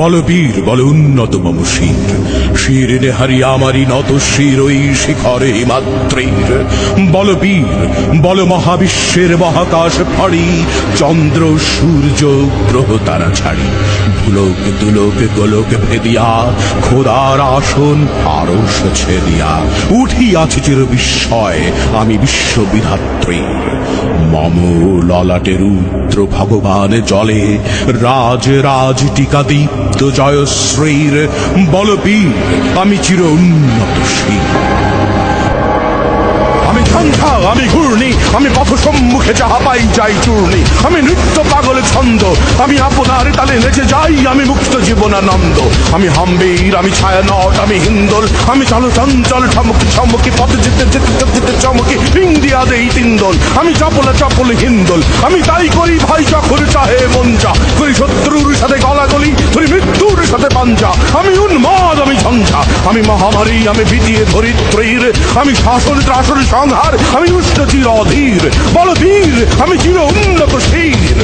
বল বীর বল উন্নত মম শির, শির নেহারি আমারি নত শির ওই শিখরে হিমাদ্রির। বল বীর বল মহাবিশ্বের মহাকাশ ফাড়ি, চন্দ্র সূর্য গ্রহ তারা ছাড়ি। ভুলোক দুলোক গোলক ভেদিয়া, খোদার আসন আরশ ছেদিয়া, উঠিয়াছে চির বিস্ময় আমি বিশ্ববিধাত্রীর। মম ললাটে রুদ্র ভগবান জলে, রাজ রাজ টিকা দীপ্ত জয়শ্রীর। বল বীর আমি চির উন্নত শির। আমি ঝঞ্ঝা আমি ঘূর্ণি, আমি পথ সম্মুখে যাহা পাই যাই চূর্ণি। আমি নৃত্য পাগল ছন্দ, আমি আপনার তালে নেচে যাই, আমি মুক্ত জীবনানন্দ। আমি হাম্বীর আমি ছায়া নট আমি হিন্দোল, আমি চল চঞ্চল ঠমকি ঠমকি পথ যেতে যেতে যেতে চমকি ইন্ডিয়া দেই তিন্দোল। আমি চপলা চপল হিন্দোল, আমি তাই করি ভাই যখন চাহে মন যা। করি শত্রুর সাথে গলাগলি, করি মৃত্যুর সাথে পাঞ্জা। আমি উন্মাদ আমি ঝঞ্ঝা, আমি মহামারী আমি ভীতিয়ে ধরিত্রীর। আমি শাসন ত্রাসন সংহার, আমি উষ্ণ চির অধীর। বল বীর আমি চির উন্নত শির।